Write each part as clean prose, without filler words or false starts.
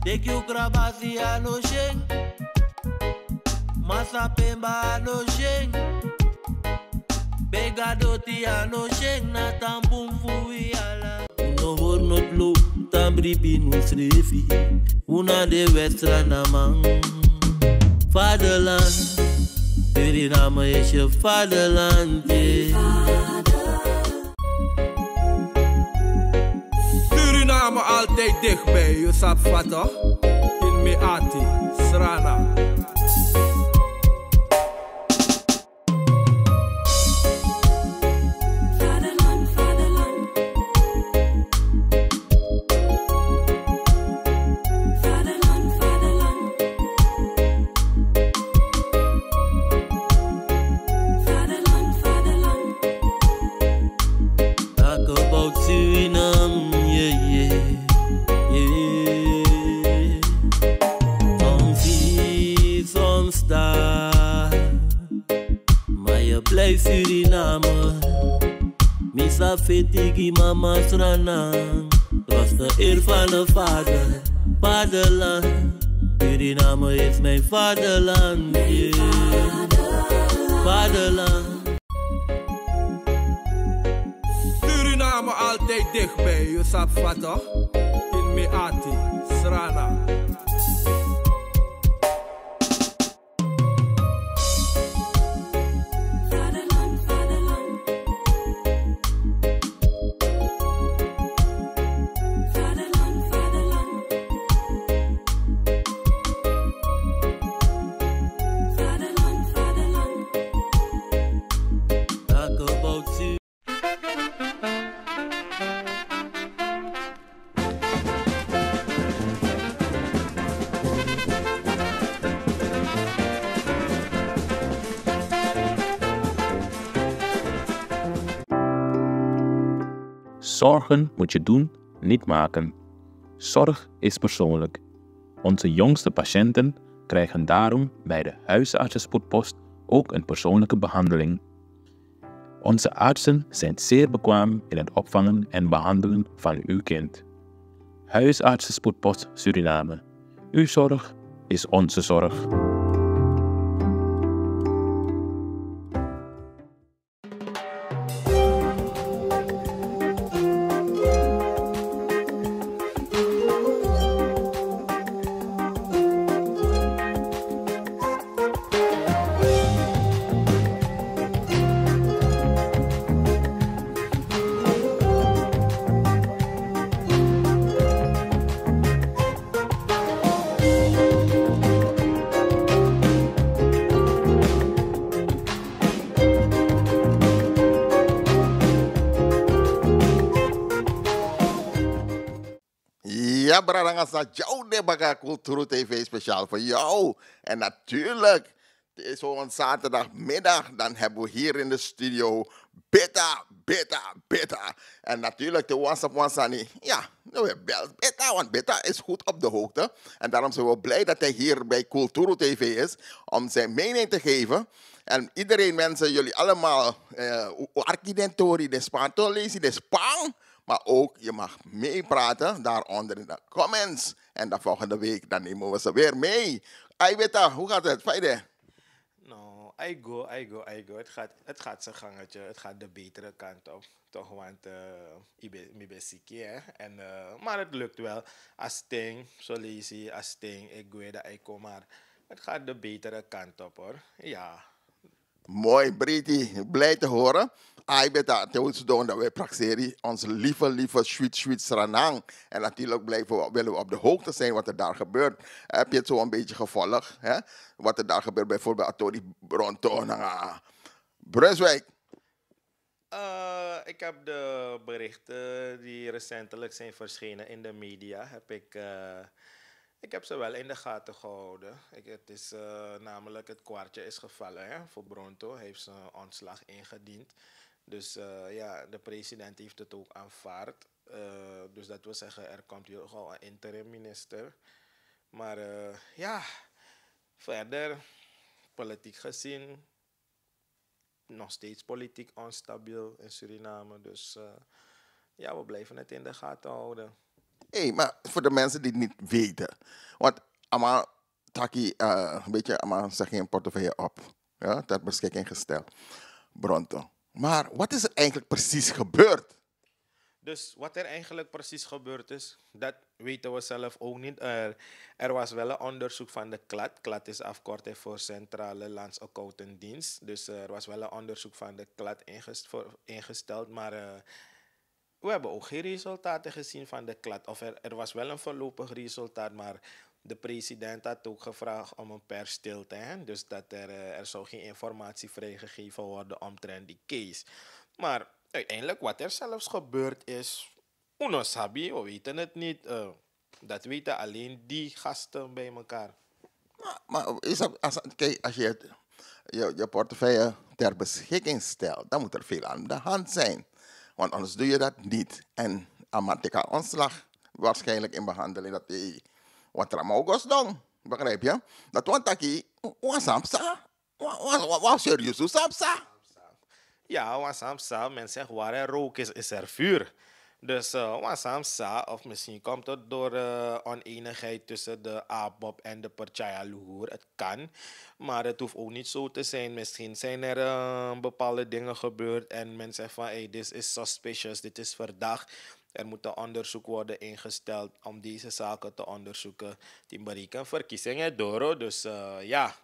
Take you krabasi ano sheng, masa pemba ano sheng, begadoti ano sheng na tampum fui ala. No hoor not lo, tambri pinu srefi, una de westra na man. Vaderland, Suriname is je vaderland. Suriname altijd dichtbij, je sap vatten. In Meati, Srana. Suriname, misa fetigi mama strana, was de eer van de vader, vaderland. Suriname is mijn vaderland, yeah. Vaderland. Suriname altijd dichtbij, je sap vatten. In Meati, Srana. Zorgen moet je doen, niet maken. Zorg is persoonlijk. Onze jongste patiënten krijgen daarom bij de huisartsenspoedpost ook een persoonlijke behandeling. Onze artsen zijn zeer bekwaam in het opvangen en behandelen van uw kind. Huisartsenspoedpost Suriname. Uw zorg is onze zorg. Ja, Bradangasa, jouw Debaga Cultuur TV speciaal voor jou. En natuurlijk, het is zo'n zaterdagmiddag, dan hebben we hier in de studio Beta. En natuurlijk de WhatsApp, ja, we bellen Beta, want Beta is goed op de hoogte. En daarom zijn we blij dat hij hier bij Cultuur TV is, om zijn mening te geven. En iedereen, mensen, jullie allemaal, archidentori, de spantolesi, de spang. Maar ook, je mag meepraten daaronder in de comments. En de volgende week, dan nemen we ze weer mee. Beta, hoe gaat het? Fijne? Nou, I go. Het gaat zijn gangetje. Het gaat de betere kant op. Toch, want ik ben ziek, hè. Maar het lukt wel. Als ding, zo lazy, als ding, ik weet dat ik kom. Maar het gaat de betere kant op, hoor. Ja. Mooi, Briti. Blij te horen. Ik ben dat wij praxeren onze lieve sweet Sranang. En natuurlijk willen we op de hoogte zijn wat er daar gebeurt. Heb je het zo een beetje gevolgd? Hè? Wat er daar gebeurt, bijvoorbeeld Atori Bronto, Brunswijk. Ik heb de berichten die recentelijk zijn verschenen in de media, ik heb ze wel in de gaten gehouden. Het is namelijk het kwartje is gevallen, hè, voor Bronto. Hij heeft zijn ontslag ingediend. Dus ja, de president heeft het ook aanvaard. Dus dat wil zeggen, er komt hier gewoon een interim minister. Maar ja, verder, politiek gezien, nog steeds politiek onstabiel in Suriname. Dus ja, we blijven het in de gaten houden. Hey, maar voor de mensen die het niet weten. Want allemaal taki, een beetje allemaal zeg je een portefeuille op. Ja, ter beschikking gesteld. Bronto. Maar wat is er eigenlijk precies gebeurd? Dus wat er eigenlijk precies gebeurd is, dat weten we zelf ook niet. Er was wel een onderzoek van de CLAD. CLAD is afkorting voor Centrale Landsaccountantendienst. Dus er was wel een onderzoek van de CLAD ingesteld, maar we hebben ook geen resultaten gezien van de CLAD. Of er was wel een voorlopig resultaat, maar de president had ook gevraagd om een persstilte. Hè? Dus dat er zou geen informatie vrijgegeven worden omtrent die case. Maar uiteindelijk wat er zelfs gebeurd is, uno sabi, we weten het niet. Dat weten alleen die gasten bij elkaar. Maar kijk, als je je portefeuille ter beschikking stelt, dan moet er veel aan de hand zijn. Want anders doe je dat niet. En Amatika ontslag waarschijnlijk in behandeling dat die wat er mogos doen. Begrijp je? Dat want taki wasamsa. Wat serieus samsa? Ja, wasamsa, men zegt waar er rook is er vuur. Dus wasamsa, of misschien komt het door oneenigheid tussen de ABOP en de Percaya Luhur. Het kan, maar het hoeft ook niet zo te zijn. Misschien zijn er bepaalde dingen gebeurd en men zegt van, hey, this is suspicious, dit is verdacht. Er moet een onderzoek worden ingesteld om deze zaken te onderzoeken. Die bereiken verkiezingen door, dus ja,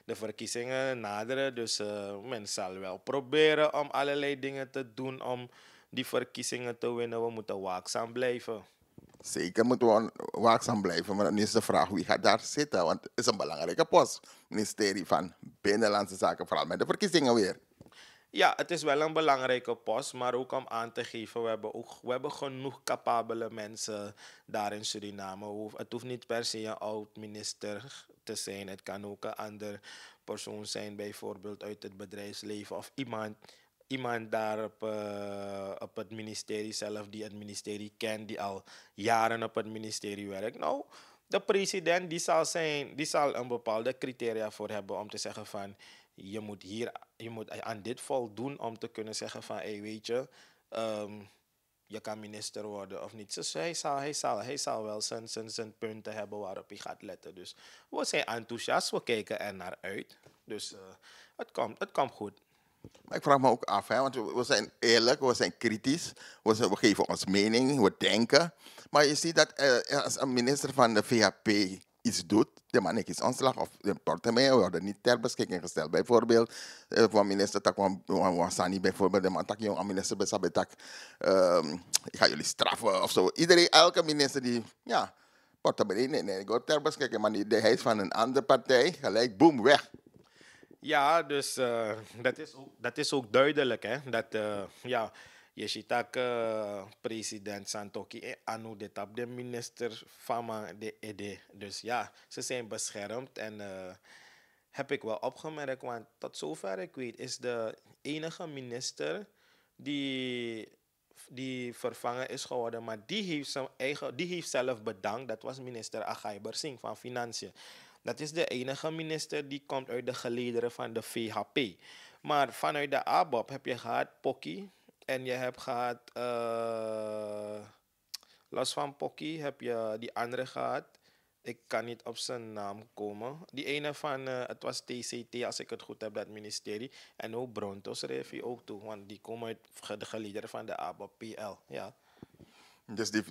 de verkiezingen naderen. Dus men zal wel proberen om allerlei dingen te doen om die verkiezingen te winnen. We moeten waakzaam blijven. Zeker moeten we waakzaam blijven, maar dan is de vraag wie gaat daar zitten. Want het is een belangrijke post. Ministerie van Binnenlandse Zaken, vooral met de verkiezingen weer. Ja, het is wel een belangrijke post, maar ook om aan te geven, we hebben genoeg capabele mensen daar in Suriname. Het hoeft niet per se een oud-minister te zijn. Het kan ook een ander persoon zijn, bijvoorbeeld uit het bedrijfsleven of iemand daar op het ministerie zelf, die het ministerie kent, die al jaren op het ministerie werkt. Nou, de president die zal een bepaalde criteria voor hebben om te zeggen van, je moet aan dit voldoen om te kunnen zeggen van, hey, weet je, je kan minister worden of niet. Dus hij zal wel zijn punten hebben waarop hij gaat letten. Dus we zijn enthousiast, we kijken er naar uit. Dus het komt goed. Maar ik vraag me ook af, hè, want we zijn eerlijk, we zijn kritisch, we geven ons mening, we denken. Maar je ziet dat als een minister van de VHP iets doet, de man is ontslag of de portemonnee worden niet ter beschikking gesteld. Bijvoorbeeld, voor minister Takwan Wansani, bijvoorbeeld, de man tak jong minister Besabetak, ik ga jullie straffen of zo. Elke minister die, ja, portemonnee, nee, go ter beschikking, maar niet de huis van een andere partij, gelijk, boem, weg. Ja, dus dat is ook duidelijk, hè. Dat, ja, je ziet ook president Santoki anu dit op de minister van de ED. Dus ja, ze zijn beschermd en heb ik wel opgemerkt, want tot zover ik weet is de enige minister die vervangen is geworden, maar die heeft zelf bedankt. Dat was minister Agaiber Singh van Financiën. Dat is de enige minister die komt uit de gelederen van de VHP. Maar vanuit de ABOP heb je gehad Pokkie. En je hebt gehad, los van Pokkie, heb je die andere gehad. Ik kan niet op zijn naam komen. Die ene van, het was TCT, als ik het goed heb, dat ministerie. En ook Bronto schreef hij ook toe, want die komen uit de gelederen van de ABOP PL. Ja. Dus die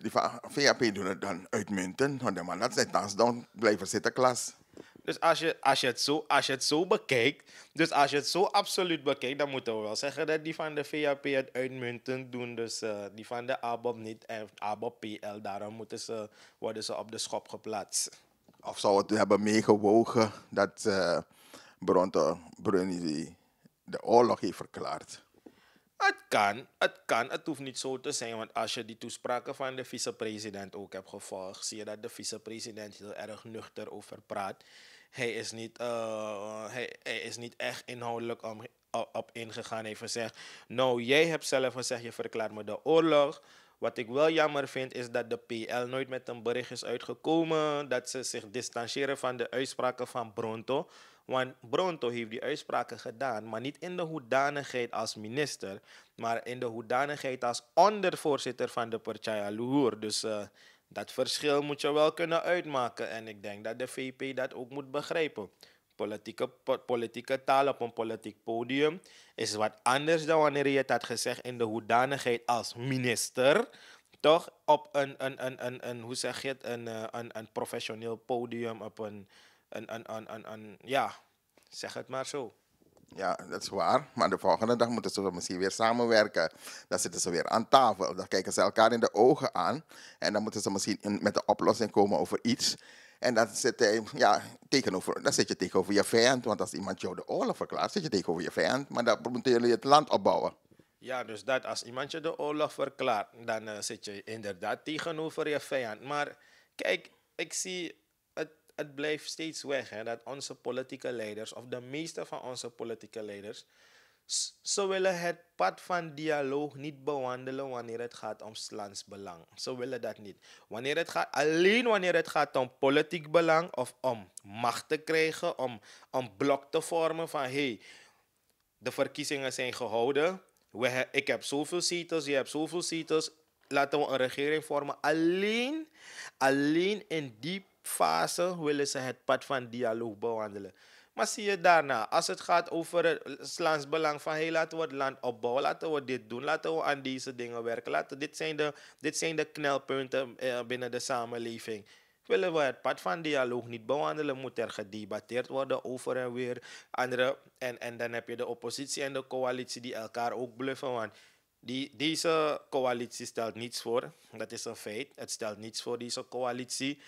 VHP doen het dan uitmuntend, want de man dat zijn thans dan blijven zitten klas. Dus als je het zo bekijkt, dus als je het zo absoluut bekijkt, dan moeten we wel zeggen dat die van de VHP het uitmuntend doen. Dus die van de ABOP niet en ABOP PL, daarom worden ze op de schop geplaatst. Of zou het hebben meegewogen dat Bronto Bruni de oorlog heeft verklaard? Het hoeft niet zo te zijn, want als je die toespraken van de vicepresident ook hebt gevolgd, zie je dat de vicepresident heel erg nuchter over praat. Hij is niet echt inhoudelijk op ingegaan. Hij heeft gezegd, nou, jij hebt zelf gezegd, je verklaart me de oorlog. Wat ik wel jammer vind, is dat de PL nooit met een bericht is uitgekomen, dat ze zich distancieren van de uitspraken van Bronto. Want Bronto heeft die uitspraken gedaan, maar niet in de hoedanigheid als minister, maar in de hoedanigheid als ondervoorzitter van de Percaya Luhur. Dus Dat verschil moet je wel kunnen uitmaken. En ik denk dat de VP dat ook moet begrijpen. Politieke taal op een politiek podium is wat anders dan wanneer je het had gezegd in de hoedanigheid als minister. Toch op een hoe zeg je het, een professioneel podium, op ja, zeg het maar zo. Ja, dat is waar. Maar de volgende dag moeten ze misschien weer samenwerken. Dan zitten ze weer aan tafel. Dan kijken ze elkaar in de ogen aan. En dan moeten ze misschien met een oplossing komen over iets. En dan zit, dan zit je tegenover je vijand. Want als iemand jou de oorlog verklaart, zit je tegenover je vijand. Maar dan moeten jullie het land opbouwen. Ja, dus dat als iemand je de oorlog verklaart, dan zit je inderdaad tegenover je vijand. Maar kijk, ik zie, het blijft steeds weg hè, dat onze politieke leiders, of de meeste van onze politieke leiders, ze willen het pad van dialoog niet bewandelen wanneer het gaat om 's lands belang. Ze willen dat niet. Alleen wanneer het gaat om politiek belang of om macht te krijgen, om blok te vormen van hey, de verkiezingen zijn gehouden. Ik heb zoveel zetels, je hebt zoveel zetels. Laten we een regering vormen. Alleen in die fase willen ze het pad van dialoog bewandelen. Maar zie je daarna, als het gaat over het landsbelang van hey, laten we het land opbouwen, laten we dit doen, laten we aan deze dingen werken. Dit zijn de knelpunten binnen de samenleving. Willen we het pad van dialoog niet bewandelen, moet er gedebatteerd worden over en weer. En dan heb je de oppositie en de coalitie die elkaar ook bluffen. Want deze coalitie stelt niets voor. Dat is een feit. Het stelt niets voor. Deze coalitie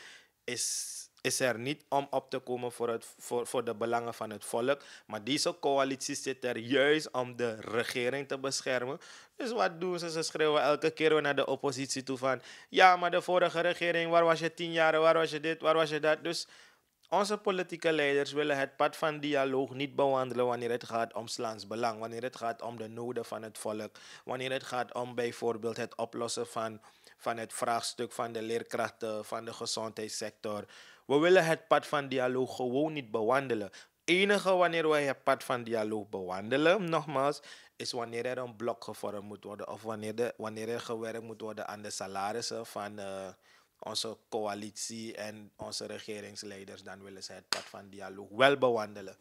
is er niet om op te komen voor de belangen van het volk. Maar deze coalitie zit er juist om de regering te beschermen. Dus wat doen ze? Ze schreeuwen elke keer weer naar de oppositie toe van ja, maar de vorige regering, waar was je 10 jaar, waar was je dit, waar was je dat? Dus onze politieke leiders willen het pad van dialoog niet bewandelen wanneer het gaat om 's lands belang, wanneer het gaat om de noden van het volk, wanneer het gaat om bijvoorbeeld het oplossen van het vraagstuk van de leerkrachten, van de gezondheidssector. We willen het pad van dialoog gewoon niet bewandelen. Enige wanneer wij het pad van dialoog bewandelen, nogmaals, is wanneer er een blok gevormd moet worden of wanneer er gewerkt moet worden aan de salarissen van onze coalitie en onze regeringsleiders. Dan willen ze het pad van dialoog wel bewandelen.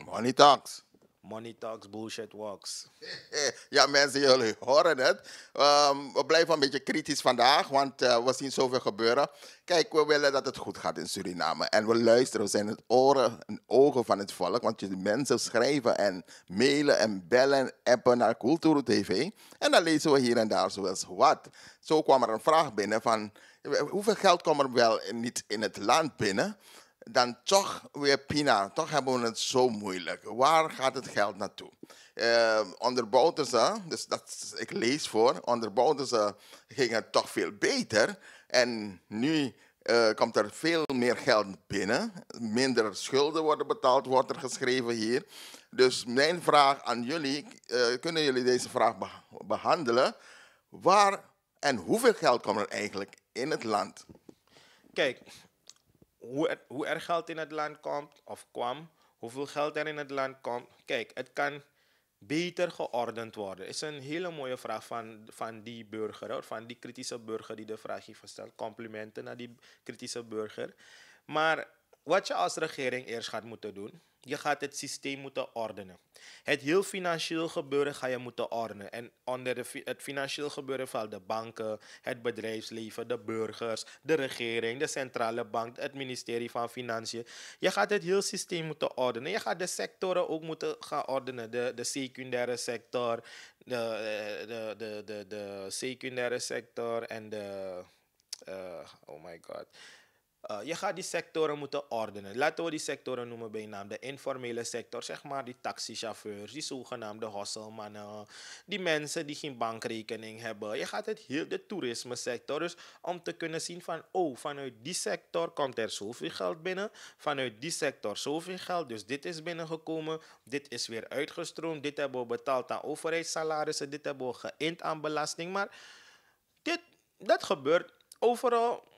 Money talks. Money talks, bullshit walks. Ja, mensen, jullie horen het. We blijven een beetje kritisch vandaag, want we zien zoveel gebeuren. Kijk, we willen dat het goed gaat in Suriname. En we luisteren, we zijn het oren en ogen van het volk. Want de mensen schrijven en mailen en bellen en appen naar Kulturu TV. En dan lezen we hier en daar zoals wat. Zo kwam er een vraag binnen van hoeveel geld komt er wel niet in het land binnen? Dan toch weer Pina, toch hebben we het zo moeilijk. Waar gaat het geld naartoe? Onder Bouterse, dus ik lees voor, onder Bouterse ging het toch veel beter. En nu komt er veel meer geld binnen. Minder schulden worden betaald, wordt er geschreven hier. Dus mijn vraag aan jullie, kunnen jullie deze vraag behandelen? Waar en hoeveel geld komt er eigenlijk in het land? Kijk, hoe er geld in het land komt of kwam, hoeveel geld er in het land komt. Kijk, het kan beter geordend worden. Is een hele mooie vraag van die burger, hoor, van die kritische burger die de vraag heeft gesteld. Complimenten naar die kritische burger. Maar wat je als regering eerst gaat moeten doen, je gaat het systeem moeten ordenen. Het heel financieel gebeuren ga je moeten ordenen. En onder het financieel gebeuren valt de banken, het bedrijfsleven, de burgers, de regering, de centrale bank, het ministerie van Financiën. Je gaat het heel systeem moeten ordenen. Je gaat de sectoren ook moeten gaan ordenen. De secundaire sector, de secundaire sector en de... oh my god... je gaat die sectoren moeten ordenen. Laten we die sectoren noemen bij naam. De informele sector, zeg maar die taxichauffeurs, die zogenaamde hosselmannen, die mensen die geen bankrekening hebben. Je gaat de toerisme sector. Dus om te kunnen zien van, vanuit die sector komt er zoveel geld binnen. Vanuit die sector zoveel geld. Dus dit is binnengekomen. Dit is weer uitgestroomd. Dit hebben we betaald aan overheidssalarissen. Dit hebben we geïnd aan belasting. Maar dat gebeurt overal.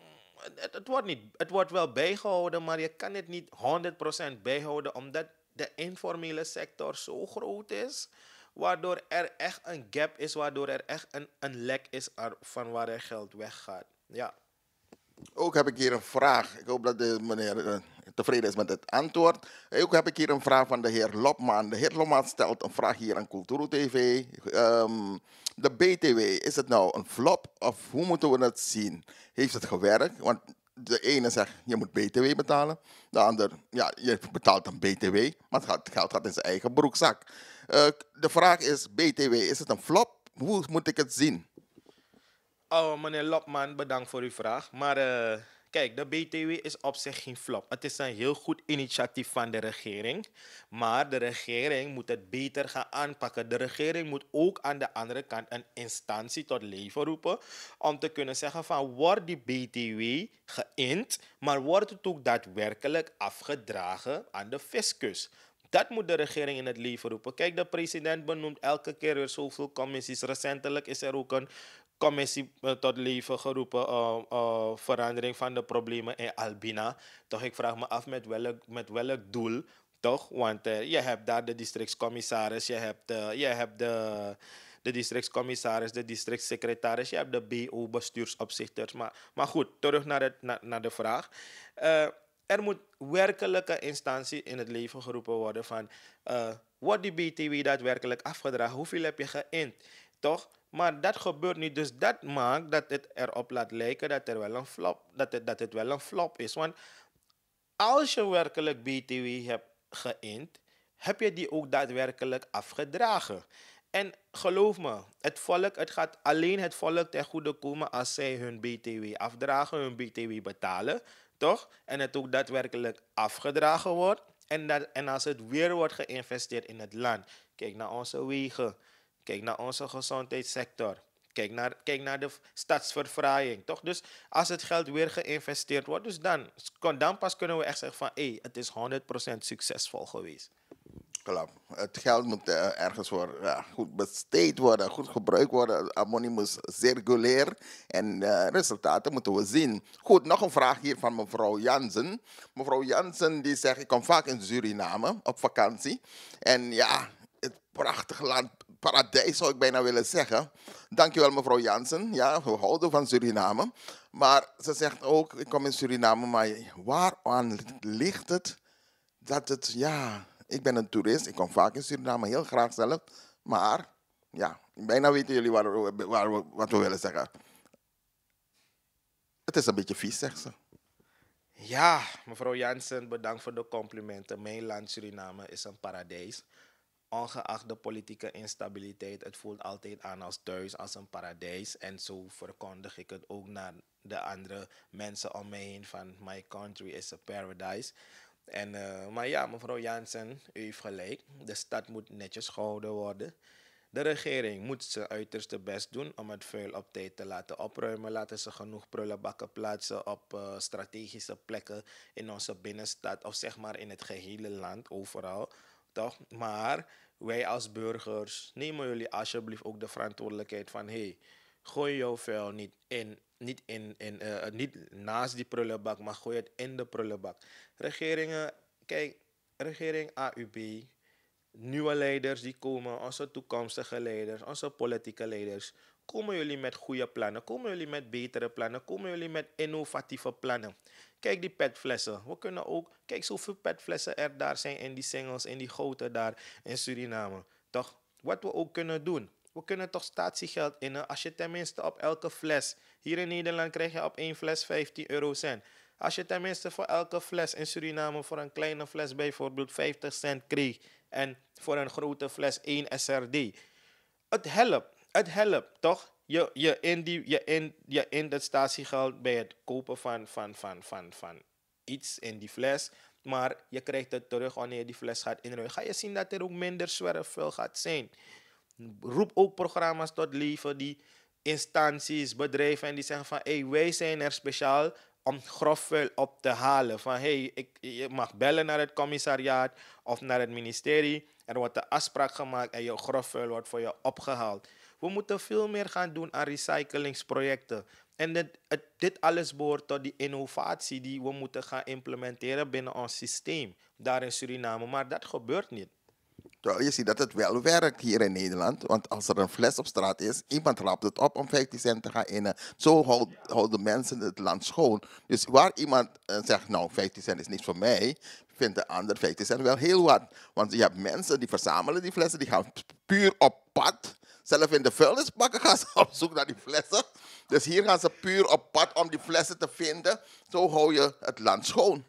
Het wordt wel bijgehouden, maar je kan het niet 100% bijhouden, omdat de informele sector zo groot is, waardoor er echt een gap is, waardoor er echt een lek is van waar er geld weggaat. Ja. Ook heb ik hier een vraag. Ik hoop dat de meneer tevreden is met het antwoord. Ook heb ik hier een vraag van de heer Lopman. De heer Lopman stelt een vraag hier aan Culturo TV. De BTW, is het nou een flop of hoe moeten we het zien? Heeft het gewerkt? Want de ene zegt je moet BTW betalen. De ander, ja, je betaalt een BTW, maar het geld gaat in zijn eigen broekzak. De vraag is, BTW, is het een flop? Hoe moet ik het zien? Oh, meneer Lopman, bedankt voor uw vraag. Maar kijk, de BTW is op zich geen flop. Het is een heel goed initiatief van de regering. Maar de regering moet het beter gaan aanpakken. De regering moet ook aan de andere kant een instantie tot leven roepen. Om te kunnen zeggen van, wordt die BTW geïnd, maar wordt het ook daadwerkelijk afgedragen aan de fiscus? Dat moet de regering in het leven roepen. Kijk, de president benoemt elke keer weer zoveel commissies. Recentelijk is er ook een commissie tot leven geroepen. Verandering van de problemen in Albina. Toch, ik vraag me af met welk doel. Toch? Want je hebt daar de districtscommissaris. Je hebt de districtscommissaris, de districtssecretaris. Je hebt de BO-bestuursopzichters. Maar goed, terug naar de vraag. Er moet werkelijke instantie in het leven geroepen worden van wordt die BTW daadwerkelijk afgedragen? Hoeveel heb je geïnd? Toch? Maar dat gebeurt niet. Dus dat maakt dat het erop laat lijken dat er wel een flop, dat het wel een flop is. Want als je werkelijk BTW hebt geïnd, heb je die ook daadwerkelijk afgedragen. En geloof me, het gaat alleen het volk ten goede komen als zij hun BTW afdragen, hun BTW betalen, toch? En het ook daadwerkelijk afgedragen wordt. En als het weer wordt geïnvesteerd in het land. Kijk naar onze wegen. Kijk naar onze gezondheidssector. Kijk naar de stadsverfraaiing, toch? Dus als het geld weer geïnvesteerd wordt, dus dan pas kunnen we echt zeggen van, het is 100% succesvol geweest. Klopt. Het geld moet ergens voor goed besteed worden, goed gebruikt worden. Money moet circuleren en resultaten moeten we zien. Goed, nog een vraag hier van mevrouw Jansen. Mevrouw Jansen die zegt, ik kom vaak in Suriname op vakantie. En ja, het prachtige land, paradijs zou ik bijna willen zeggen. Dankjewel mevrouw Jansen. Ja, we houden van Suriname. Maar ze zegt ook, ik kom in Suriname, maar waaraan ligt het dat het, ja... Ik ben een toerist, ik kom vaak in Suriname, heel graag zelf. Maar, ja, bijna weten jullie wat we willen zeggen. Het is een beetje vies, zegt ze. Ja, mevrouw Jansen, bedankt voor de complimenten. Mijn land Suriname is een paradijs. Ongeacht de politieke instabiliteit, het voelt altijd aan als thuis, als een paradijs. En zo verkondig ik het ook naar de andere mensen om me heen van my country is a paradise. Maar ja, mevrouw Jansen, u heeft gelijk. De stad moet netjes gehouden worden. De regering moet zijn uiterste best doen om het vuil op tijd te laten opruimen. Laten ze genoeg prullenbakken plaatsen op strategische plekken in onze binnenstad of zeg maar in het gehele land, overal. Toch? Maar wij als burgers nemen jullie alsjeblieft ook de verantwoordelijkheid van gooi jouw vuil niet naast die prullenbak, maar gooi het in de prullenbak. Regering AUB, nieuwe leiders die komen, onze toekomstige leiders, onze politieke leiders, komen jullie met goede plannen, komen jullie met betere plannen, komen jullie met innovatieve plannen. Kijk die petflessen, we kunnen ook, kijk zoveel petflessen er daar zijn in die singles, in die goten daar in Suriname. Toch, wat we ook kunnen doen. We kunnen toch statiegeld innen als je tenminste op elke fles... Hier in Nederland krijg je op 1 fles 15 eurocent. Als je tenminste voor elke fles in Suriname voor een kleine fles bijvoorbeeld 50 cent kreeg. En voor een grote fles 1 SRD. Het helpt, toch? Je in dat statiegeld bij het kopen van iets in die fles. Maar je krijgt het terug wanneer je die fles gaat inruilen. Ga je zien dat er ook minder zwerfvuil gaat zijn. Roep ook programma's tot leven die instanties, bedrijven en die zeggen van wij zijn er speciaal om grofvuil op te halen. Van je mag bellen naar het commissariaat of naar het ministerie. Er wordt een afspraak gemaakt en je grofvuil wordt voor je opgehaald. We moeten veel meer gaan doen aan recyclingsprojecten. En dit alles behoort tot die innovatie die we moeten gaan implementeren binnen ons systeem daar in Suriname. Maar dat gebeurt niet. Terwijl je ziet dat het wel werkt hier in Nederland. Want als er een fles op straat is, iemand rapt het op om 15 cent te gaan innen. Zo houden mensen het land schoon. Dus waar iemand zegt, nou 15 cent is niks voor mij, vindt de ander 15 cent wel heel wat. Want je hebt mensen die verzamelen die flessen, die gaan puur op pad. Zelf in de vuilnisbakken gaan ze op zoek naar die flessen. Dus hier gaan ze puur op pad om die flessen te vinden. Zo hou je het land schoon.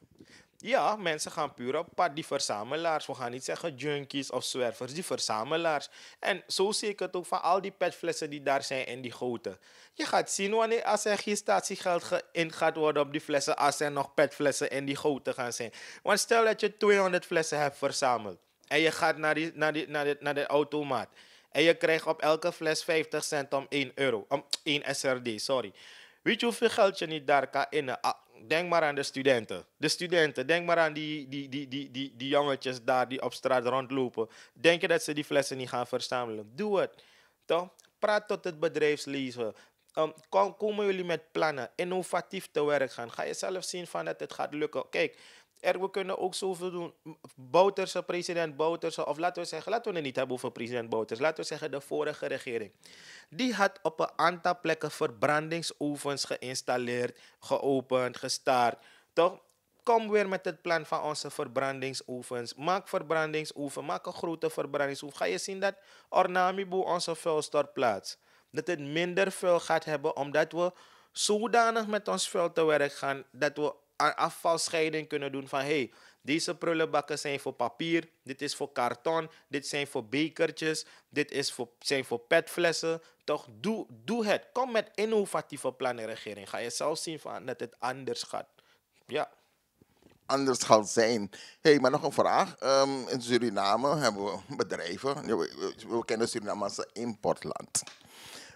Ja, mensen gaan puur op pad, die verzamelaars. We gaan niet zeggen junkies of zwervers, die verzamelaars. En zo zie ik het ook van al die petflessen die daar zijn en die goten. Je gaat zien wanneer als er geen statiegeld in gaat worden op die flessen, als er nog petflessen en die goten gaan zijn. Want stel dat je 200 flessen hebt verzameld en je gaat naar de automaat. En je krijgt op elke fles 50 cent om 1 euro, om 1 SRD, sorry. Weet je hoeveel geld je niet daar kan innen? Denk maar aan de studenten. De studenten, denk maar aan die jongetjes daar die op straat rondlopen. Denk je dat ze die flessen niet gaan verzamelen? Doe het. Toch? Praat tot het bedrijfsleven. Komen jullie met plannen, innovatief te werk gaan. Ga je zelf zien van dat het gaat lukken. Kijk, we kunnen ook zoveel doen. Bouterse, president Bouterse, of laten we het niet hebben over president Bouters. Laten we zeggen de vorige regering. Die had op een aantal plekken verbrandingsovens geïnstalleerd, geopend, gestart. Toch? Kom weer met het plan van onze verbrandingsovens. Maak verbrandingsoven, maak een grote verbrandingsoven. Ga je zien dat Ornamibo onze vuilstortplaats, dat het minder vuil gaat hebben, omdat we zodanig met ons vuil te werk gaan, dat we afvalscheiding kunnen doen van hey, deze prullenbakken zijn voor papier, dit is voor karton, dit zijn voor bekertjes, zijn voor petflessen. Toch, doe het. Kom met innovatieve plannen, regering. Ga je zelf zien van dat het anders gaat. Ja. Anders gaat zijn. Hey, maar nog een vraag. In Suriname hebben we bedrijven. We kennen Suriname als een importland.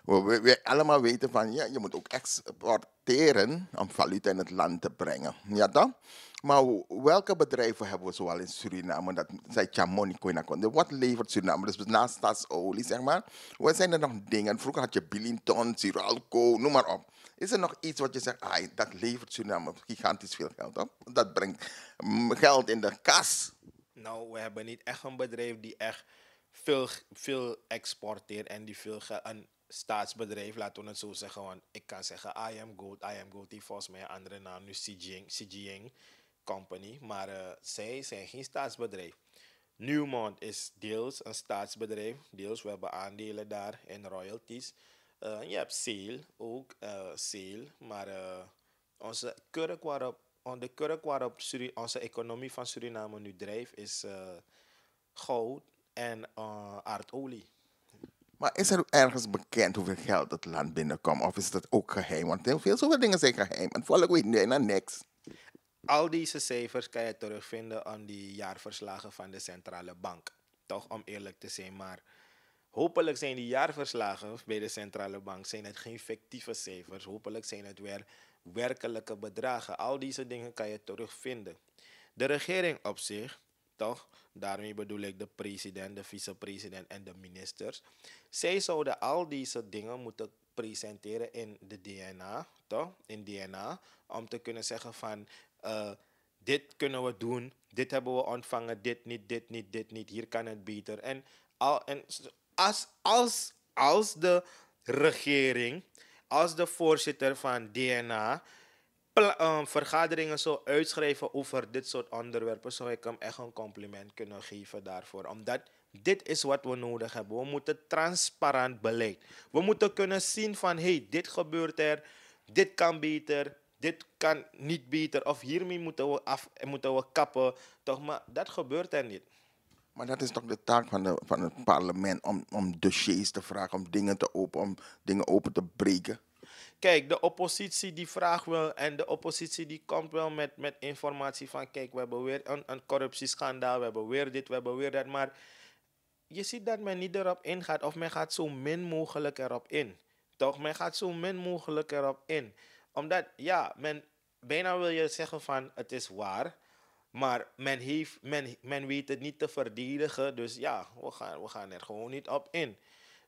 We allemaal weten van, ja, je moet ook exporteren om valuta in het land te brengen. Ja, dan? Maar welke bedrijven hebben we zoal in Suriname? Dat zei Chamonico in wat levert Suriname? Dus naast stadsolie, zeg maar. Wat zijn er nog dingen? Vroeger had je Billington, Siralco, noem maar op. Is er nog iets wat je zegt, dat levert Suriname gigantisch veel geld op? Dat brengt geld in de kas. Nou, we hebben niet echt een bedrijf die echt veel exporteert en die veel geld... Een staatsbedrijf, laten we het zo zeggen. Want ik kan zeggen, I Am Gold die volgens mij een andere naam nu CGing Company. Maar zij zijn geen staatsbedrijf. Newmont is deels een staatsbedrijf. Deels, we hebben aandelen daar en royalties. Je hebt Sail, ook Sail. Maar de kurk waarop onze economie van Suriname nu drijft is goud en aardolie. Maar is er ergens bekend hoeveel geld het land binnenkomt? Of is dat ook geheim? Want heel veel zoveel dingen zijn geheim. En volk weet bijna niks. Al deze cijfers kan je terugvinden aan die jaarverslagen van de centrale bank. Toch, om eerlijk te zijn. Maar hopelijk zijn die jaarverslagen bij de centrale bank zijn het geen fictieve cijfers. Hopelijk zijn het weer werkelijke bedragen. Al deze dingen kan je terugvinden. De regering op zich, toch? Daarmee bedoel ik de president, de vicepresident en de ministers. Zij zouden al deze dingen moeten presenteren in de DNA, toch? In DNA, om te kunnen zeggen van, dit kunnen we doen, dit hebben we ontvangen, dit niet, hier kan het beter. En als de regering, als de voorzitter van DNA vergaderingen zou uitschrijven over dit soort onderwerpen, zou ik hem echt een compliment kunnen geven daarvoor. Omdat dit is wat we nodig hebben. We moeten transparant beleid. We moeten kunnen zien van, hey, dit gebeurt er, dit kan beter, dit kan niet beter, of hiermee moeten we kappen. Toch, maar dat gebeurt er niet. Maar dat is toch de taak van het parlement om dossiers te vragen, om dingen open te breken? Kijk, de oppositie die vraagt wel en de oppositie die komt wel met informatie van, kijk, we hebben weer een corruptieschandaal, we hebben weer dit, we hebben weer dat. Maar je ziet dat men niet erop ingaat of men gaat zo min mogelijk erop in. Toch, men gaat zo min mogelijk erop in. Omdat, ja, bijna wil je zeggen van, het is waar, maar men weet het niet te verdedigen. Dus ja, we gaan er gewoon niet op in.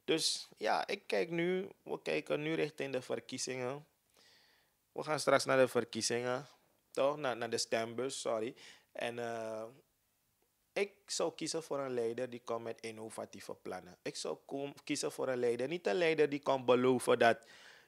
Dus ja, we kijken nu richting de verkiezingen. We gaan straks naar de verkiezingen, toch? Naar de stembus, sorry. En Ik zou kiezen voor een leider die komt met innovatieve plannen. Ik zou kiezen voor een leider, niet een leider die kan beloven dat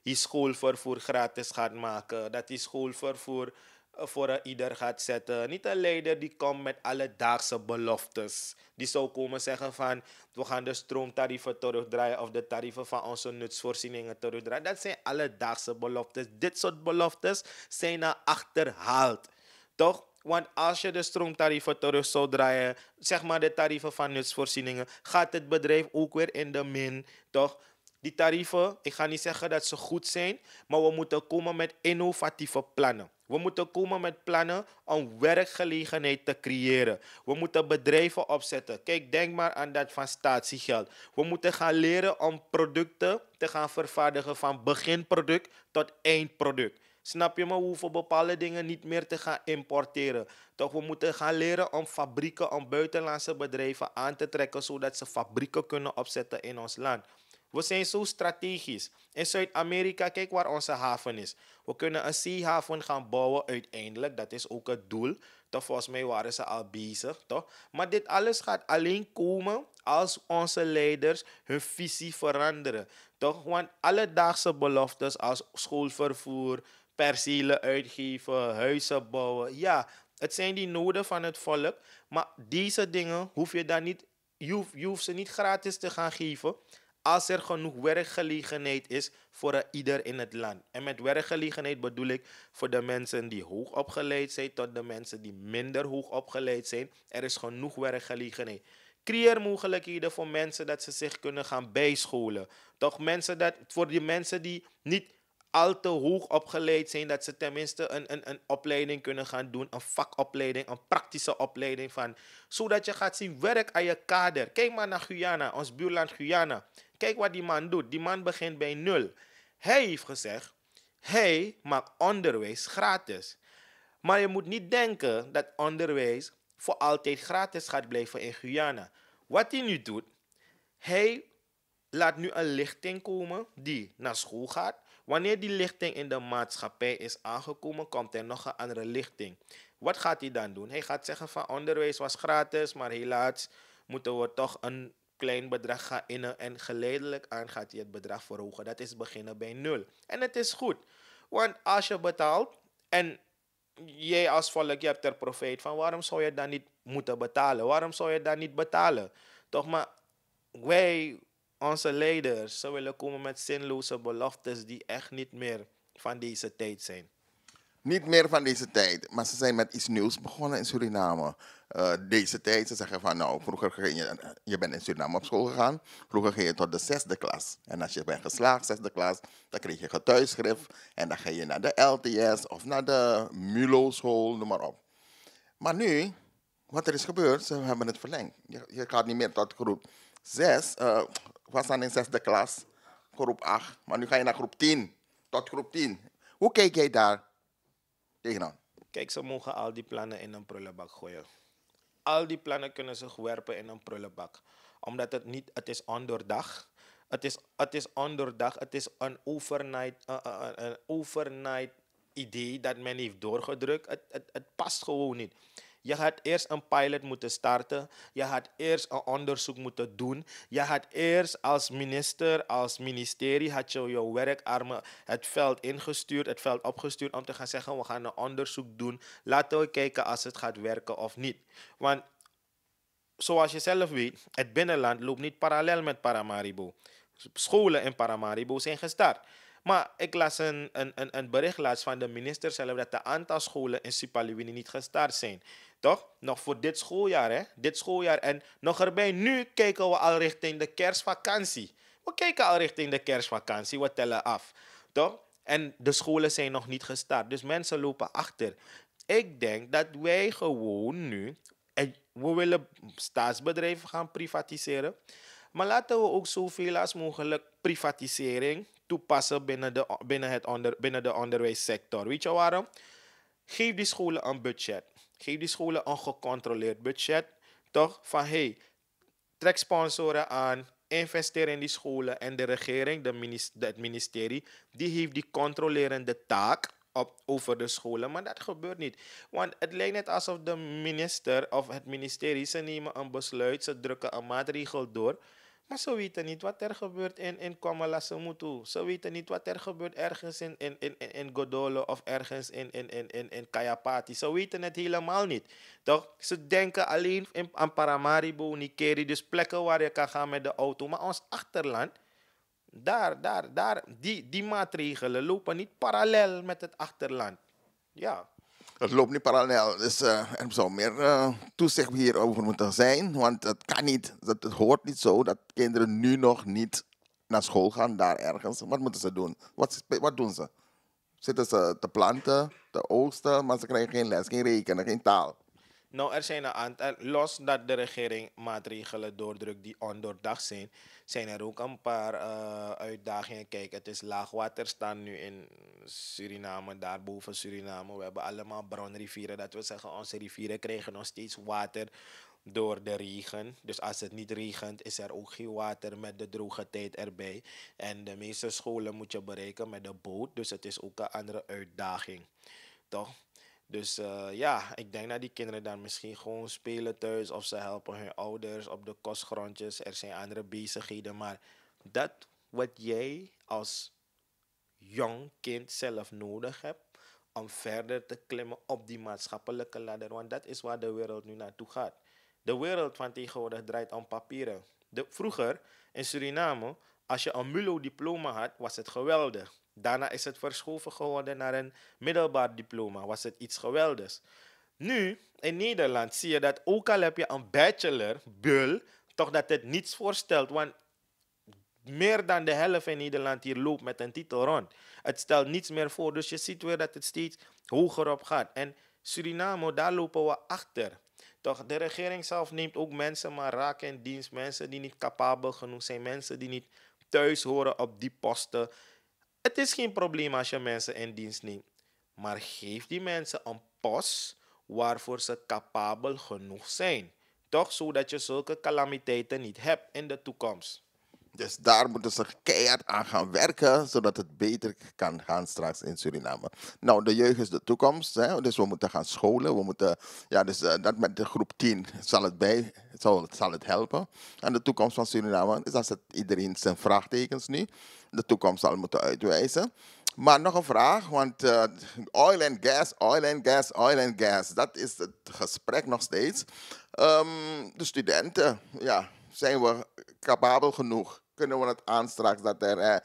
hij schoolvervoer gratis gaat maken, dat hij schoolvervoer voor ieder gaat zetten. Niet een leider die komt met alledaagse beloftes. Die zou komen zeggen van, we gaan de stroomtarieven terugdraaien of de tarieven van onze nutsvoorzieningen terugdraaien. Dat zijn alledaagse beloftes. Dit soort beloftes zijn naar achterhaald. Toch? Want als je de stroomtarieven terug zou draaien, zeg maar de tarieven van nutsvoorzieningen, gaat het bedrijf ook weer in de min, toch? Die tarieven, ik ga niet zeggen dat ze goed zijn, maar we moeten komen met innovatieve plannen. We moeten komen met plannen om werkgelegenheid te creëren. We moeten bedrijven opzetten. Kijk, denk maar aan dat van statiegeld. We moeten gaan leren om producten te gaan vervaardigen van beginproduct tot eindproduct. Snap je me? We hoeven bepaalde dingen niet meer te gaan importeren. Toch, we moeten gaan leren om fabrieken, om buitenlandse bedrijven aan te trekken, zodat ze fabrieken kunnen opzetten in ons land. We zijn zo strategisch. In Zuid-Amerika, kijk waar onze haven is. We kunnen een zeehaven gaan bouwen uiteindelijk. Dat is ook het doel. Toch, volgens mij waren ze al bezig. Toch? Maar dit alles gaat alleen komen als onze leiders hun visie veranderen. Toch? Want alledaagse beloftes als schoolvervoer, percelen uitgeven, huizen bouwen. Ja, het zijn die noden van het volk. Maar deze dingen hoef je dan niet, je hoeft ze niet gratis te gaan geven als er genoeg werkgelegenheid is voor ieder in het land. En met werkgelegenheid bedoel ik voor de mensen die hoog opgeleid zijn tot de mensen die minder hoog opgeleid zijn. Er is genoeg werkgelegenheid. Creëer mogelijkheden voor mensen dat ze zich kunnen gaan bijscholen. Toch voor die mensen die niet al te hoog opgeleid zijn, dat ze tenminste een opleiding kunnen gaan doen, een vakopleiding, een praktische opleiding van, zodat je gaat zien werk aan je kader. Kijk maar naar Guyana, ons buurland Guyana. Kijk wat die man doet. Die man begint bij 0. Hij heeft gezegd, hij maakt onderwijs gratis. Maar je moet niet denken dat onderwijs voor altijd gratis gaat blijven in Guyana. Wat hij nu doet, hij laat nu een lichting komen die naar school gaat. Wanneer die lichting in de maatschappij is aangekomen, komt er nog een andere lichting. Wat gaat hij dan doen? Hij gaat zeggen van onderwijs was gratis, maar helaas moeten we toch een klein bedrag gaan innen. En geleidelijk aan gaat hij het bedrag verhogen. Dat is beginnen bij 0. En het is goed. Want als je betaalt en jij als volk, je hebt er profijt van, waarom zou je dan niet moeten betalen? Waarom zou je dan niet betalen? Toch, maar wij, onze leiders, ze willen komen met zinloze beloftes die echt niet meer van deze tijd zijn. Niet meer van deze tijd, maar ze zijn met iets nieuws begonnen in Suriname. Deze tijd, ze zeggen van nou, vroeger ging je bent in Suriname op school gegaan. Vroeger ging je tot de 6e klas. En als je bent geslaagd, 6e klas, dan kreeg je getuigschrift. En dan ga je naar de LTS of naar de MULO-school, noem maar op. Maar nu, wat er is gebeurd, ze hebben het verlengd. Je gaat niet meer tot groep 6, was dan in 6e klas, groep 8. Maar nu ga je naar groep 10, tot groep 10. Hoe kijk jij daar tegenaan? Kijk, ze mogen al die plannen in een prullenbak gooien. Al die plannen kunnen zich werpen in een prullenbak. Omdat het is ondoordacht. Het is ondoordacht. Het is een overnight idee dat men heeft doorgedrukt. Het past gewoon niet. Je had eerst een pilot moeten starten. Je had eerst een onderzoek moeten doen. Je had eerst als minister, als ministerie, had je jouw werkarmen het veld ingestuurd, het veld opgestuurd om te gaan zeggen, we gaan een onderzoek doen. Laten we kijken als het gaat werken of niet. Want zoals je zelf weet, het binnenland loopt niet parallel met Paramaribo. Scholen in Paramaribo zijn gestart. Maar ik las een bericht laatst van de minister zelf dat de aantal scholen in Sipaliwini niet gestart zijn. Toch? Nog voor dit schooljaar, hè? Dit schooljaar. En nog erbij, nu kijken we al richting de kerstvakantie. We kijken al richting de kerstvakantie, we tellen af. Toch? En de scholen zijn nog niet gestart. Dus mensen lopen achter. Ik denk dat wij gewoon nu, we willen staatsbedrijven gaan privatiseren. Maar laten we ook zoveel als mogelijk privatisering toepassen binnen de onderwijssector. Weet je waarom? Geef die scholen een budget. Geef die scholen een gecontroleerd budget. Toch? Van trek sponsoren aan, investeer in die scholen. En de regering, het ministerie, die heeft die controlerende taak over de scholen. Maar dat gebeurt niet. Want het lijkt net alsof de minister of het ministerie, ze nemen een besluit, ze drukken een maatregel door. Maar ze weten niet wat er gebeurt in Kwamalasemutu. Ze weten niet wat er gebeurt ergens in Godolo of ergens in Kayapati. Ze weten het helemaal niet. Toch? Ze denken alleen aan Paramaribo, Nikeri, dus plekken waar je kan gaan met de auto. Maar ons achterland, die maatregelen lopen niet parallel met het achterland. Ja. Het loopt niet parallel, dus er zou meer toezicht hierover moeten zijn. Want het kan niet, het hoort niet zo dat kinderen nu nog niet naar school gaan, daar ergens. Wat moeten ze doen? Wat doen ze? Zitten ze te planten, te oogsten, maar ze krijgen geen les, geen rekenen, geen taal. Nou, er zijn een aantal, los dat de regering maatregelen doordrukt die ondoordacht zijn, zijn er ook een paar uitdagingen. Kijk, het is laagwaterstand nu in Suriname, daar boven Suriname. We hebben allemaal bronrivieren, dat wil zeggen, onze rivieren krijgen nog steeds water door de regen. Dus als het niet regent, is er ook geen water met de droge tijd erbij. En de meeste scholen moet je bereiken met de boot, dus het is ook een andere uitdaging. Toch? Dus ja, ik denk dat die kinderen dan misschien gewoon spelen thuis of ze helpen hun ouders op de kostgrondjes. Er zijn andere bezigheden, maar dat wat jij als jong kind zelf nodig hebt om verder te klimmen op die maatschappelijke ladder, want dat is waar de wereld nu naartoe gaat. De wereld van tegenwoordig draait om papieren. Vroeger in Suriname, als je een MULO-diploma had, was het geweldig. Daarna is het verschoven geworden naar een middelbaar diploma. Was het iets geweldigs. Nu, in Nederland zie je dat ook al heb je een bachelor, bul, toch dat het niets voorstelt. Want meer dan de helft in Nederland hier loopt met een titel rond. Het stelt niets meer voor, dus je ziet weer dat het steeds hoger op gaat. En Suriname, daar lopen we achter. Toch, de regering zelf neemt ook mensen maar raak in dienst. Mensen die niet capabel genoeg zijn. Mensen die niet thuis horen op die posten. Het is geen probleem als je mensen in dienst neemt. Maar geef die mensen een post waarvoor ze capabel genoeg zijn. Toch, zodat je zulke calamiteiten niet hebt in de toekomst. Dus daar moeten ze keihard aan gaan werken, zodat het beter kan gaan straks in Suriname. Nou, de jeugd is de toekomst, hè? Dus we moeten gaan scholen. We moeten, ja, dus dat met de groep 10 zal het helpen. En de toekomst van Suriname is dat iedereen zijn vraagtekens nu. De toekomst zal moeten uitwijzen. Maar nog een vraag, want oil and gas, oil and gas, oil and gas. Dat is het gesprek nog steeds. De studenten, ja, zijn we capabel genoeg? Kunnen we het aan straks dat er,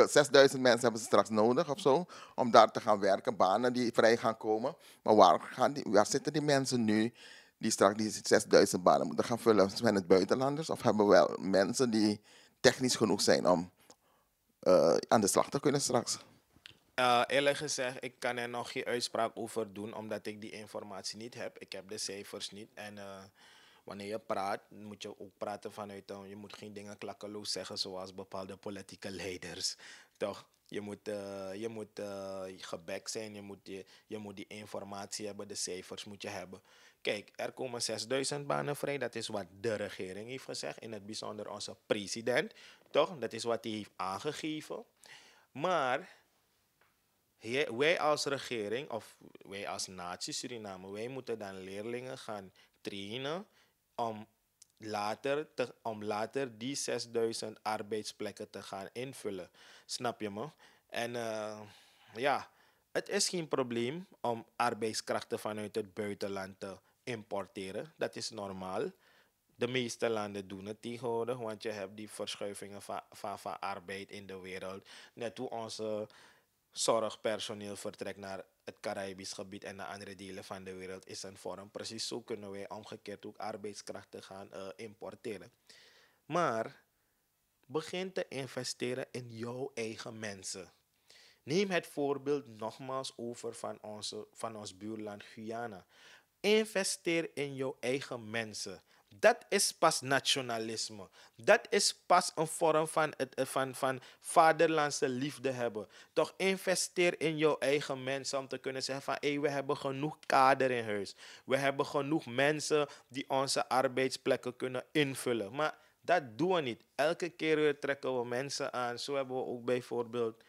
6000 mensen hebben ze straks nodig of zo, om daar te gaan werken, banen die vrij gaan komen. Maar waar zitten die mensen nu die straks die 6000 banen moeten gaan vullen? Zijn het buitenlanders of hebben we wel mensen die technisch genoeg zijn om aan de slag te kunnen straks? Eerlijk gezegd, ik kan er nog geen uitspraak over doen, omdat ik die informatie niet heb. Ik heb de cijfers niet. En wanneer je praat, moet je ook praten vanuit, je moet geen dingen klakkeloos zeggen zoals bepaalde politieke leiders. Toch? Je moet gebackt zijn, je moet die informatie hebben, de cijfers moet je hebben. Kijk, er komen 6000 banen vrij, dat is wat de regering heeft gezegd, in het bijzonder onze president. Toch? Dat is wat hij heeft aangegeven. Maar wij als regering, of wij als natie Suriname, wij moeten dan leerlingen gaan trainen om later die 6000 arbeidsplekken te gaan invullen. Snap je me? En ja, het is geen probleem om arbeidskrachten vanuit het buitenland te importeren. Dat is normaal. De meeste landen doen het tegenwoordig, want je hebt die verschuivingen van arbeid in de wereld. Net hoe onze zorgpersoneel vertrekt naar het Caribisch gebied en naar andere delen van de wereld is een vorm. Precies zo kunnen wij omgekeerd ook arbeidskrachten gaan importeren. Maar begin te investeren in jouw eigen mensen. Neem het voorbeeld nogmaals over van ons buurland Guyana. Investeer in jouw eigen mensen. Dat is pas nationalisme. Dat is pas een vorm van vaderlandse liefde hebben. Toch investeer in jouw eigen mensen om te kunnen zeggen van we hebben genoeg kader in huis. We hebben genoeg mensen die onze arbeidsplekken kunnen invullen. Maar dat doen we niet. Elke keer weer trekken we mensen aan. Zo hebben we ook bijvoorbeeld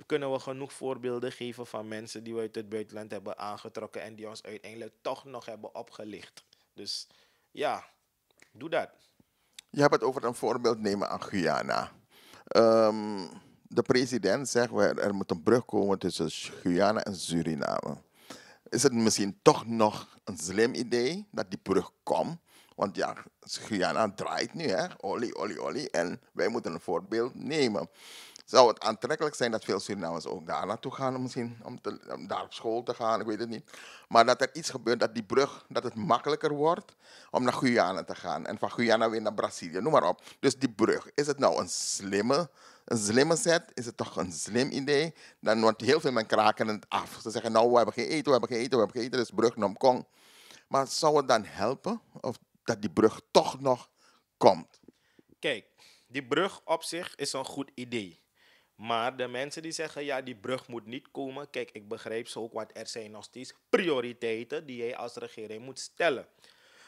kunnen we genoeg voorbeelden geven van mensen die we uit het buitenland hebben aangetrokken en die ons uiteindelijk toch nog hebben opgelicht. Dus ja, doe dat. Je hebt het over een voorbeeld nemen aan Guyana. De president zegt, er moet een brug komen tussen Guyana en Suriname. Is het misschien toch nog een slim idee dat die brug komt? Want ja, Guyana draait nu, hè? Olie. En wij moeten een voorbeeld nemen. Zou het aantrekkelijk zijn dat veel Surinamers ook daar naartoe gaan, misschien om daar op school te gaan, ik weet het niet. Maar dat er iets gebeurt, dat die brug, dat het makkelijker wordt om naar Guyana te gaan. En van Guyana weer naar Brazilië, noem maar op. Dus die brug, is het nou een slimme zet? Is het toch een slim idee? Dan wordt heel veel mensen kraken het af. Ze zeggen, nou, we hebben geen eten, dus brug naar Kong. Maar zou het dan helpen of dat die brug toch nog komt? Kijk, die brug op zich is een goed idee. Maar de mensen die zeggen, ja, die brug moet niet komen. Kijk, ik begrijp ze ook, want er zijn nog steeds prioriteiten die jij als regering moet stellen.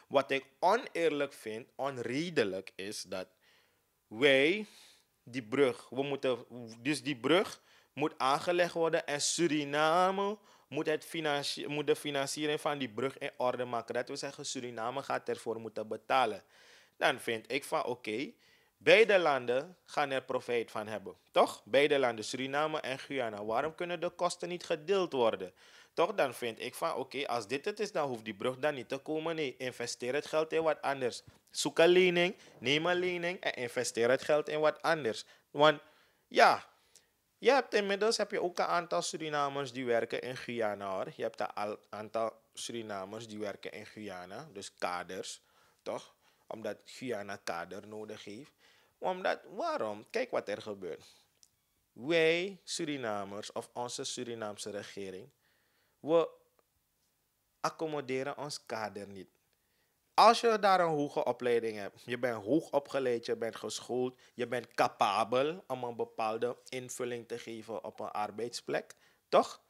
Wat ik oneerlijk vind, onredelijk, is dat wij die brug, dus die brug moet aangelegd worden en Suriname moet de financiering van die brug in orde maken. Dat wil zeggen, Suriname gaat ervoor moeten betalen. Dan vind ik van oké, beide landen gaan er profijt van hebben. Toch? Beide landen, Suriname en Guyana. Waarom kunnen de kosten niet gedeeld worden? Toch? Dan vind ik van oké, als dit het is, dan hoeft die brug dan niet te komen. Nee, investeer het geld in wat anders. Zoek een lening, neem een lening en investeer het geld in wat anders. Want ja, inmiddels heb je ook een aantal Surinamers die werken in Guyana, hoor. Je hebt een aantal Surinamers die werken in Guyana, dus kaders, toch? Omdat Guyana kader nodig heeft. Waarom? Kijk wat er gebeurt. Wij Surinamers, of onze Surinaamse regering, we accommoderen ons kader niet. Als je daar een hoge opleiding hebt, je bent hoog opgeleid, je bent geschoold, je bent capabel om een bepaalde invulling te geven op een arbeidsplek, toch?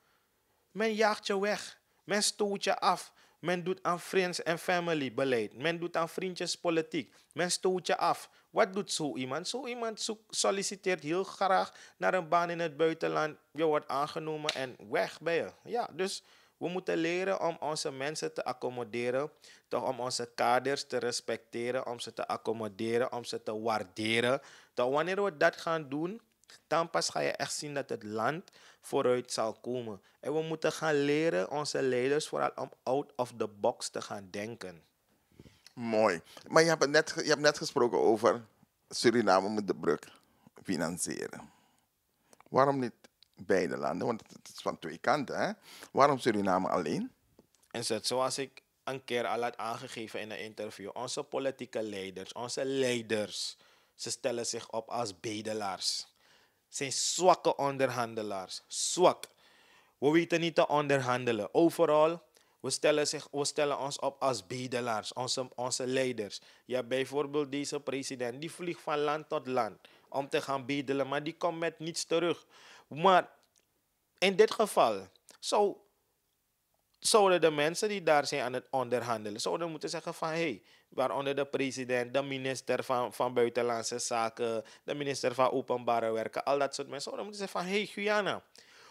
Men jaagt je weg, men stoot je af, men doet aan friends en family beleid, men doet aan vriendjespolitiek, men stoot je af. Wat doet zo iemand? Zo iemand solliciteert heel graag naar een baan in het buitenland, je wordt aangenomen en weg ben je. Ja, dus we moeten leren om onze mensen te accommoderen, toch om onze kaders te respecteren, om ze te accommoderen, om ze te waarderen. Toch wanneer we dat gaan doen, dan pas ga je echt zien dat het land vooruit zal komen. En we moeten gaan leren, onze leiders, vooral om out of the box te gaan denken. Mooi. Maar je hebt net gesproken over Suriname moet de brug financieren. Waarom niet beide landen? Want het is van twee kanten, hè? Waarom Suriname alleen? En zoals ik een keer al had aangegeven in een interview, onze politieke leiders, onze leiders, ze stellen zich op als bedelaars. Zijn zwakke onderhandelaars. Zwak. We weten niet te onderhandelen. Overal, we stellen ons op als bedelaars, onze leiders. Ja, bijvoorbeeld deze president, die vliegt van land tot land om te gaan bedelen, maar die komt met niets terug. Maar in dit geval zouden de mensen die daar zijn aan het onderhandelen, zouden moeten zeggen van hey, waaronder de president, de minister van Buitenlandse Zaken, de minister van Openbare Werken, al dat soort mensen, zouden moeten zeggen van hey Guyana,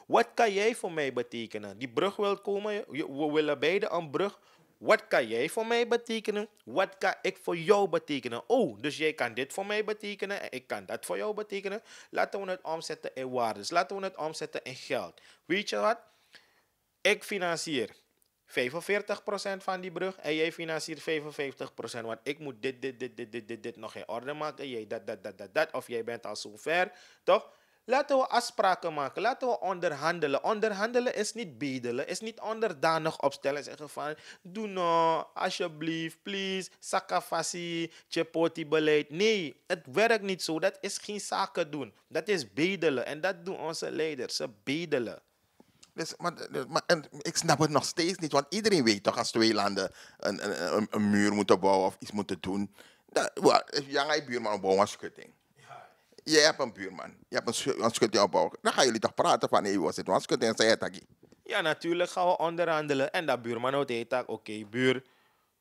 wat kan jij voor mij betekenen? Die brug wil komen, we willen beide een brug. Wat kan jij voor mij betekenen? Wat kan ik voor jou betekenen? Oh, dus jij kan dit voor mij betekenen en ik kan dat voor jou betekenen. Laten we het omzetten in waardes. Laten we het omzetten in geld. Weet je wat? Ik financier 45% van die brug en jij financiert 55%. Want ik moet dit nog in orde maken. Jij dat. Of jij bent al zover. Toch? Laten we afspraken maken. Laten we onderhandelen. Onderhandelen is niet bedelen. Is niet onderdanig opstellen. Zeggen van, doe nou, alsjeblieft, please, sakafasi, chepoti beleid. Nee, het werkt niet zo. Dat is geen zaken doen. Dat is bedelen. En dat doen onze leiders. Ze bedelen. Dus, en ik snap het nog steeds niet, want iedereen weet toch als twee landen een muur moeten bouwen of iets moeten doen. Jij buurman opbouwen een schutting. Jij hebt een buurman, je hebt een schutting opbouwen. Dan gaan jullie toch praten van, hey, was het een schutting en zei het aquí. Ja, natuurlijk gaan we onderhandelen. En dat buurman ook heet, oké, buur,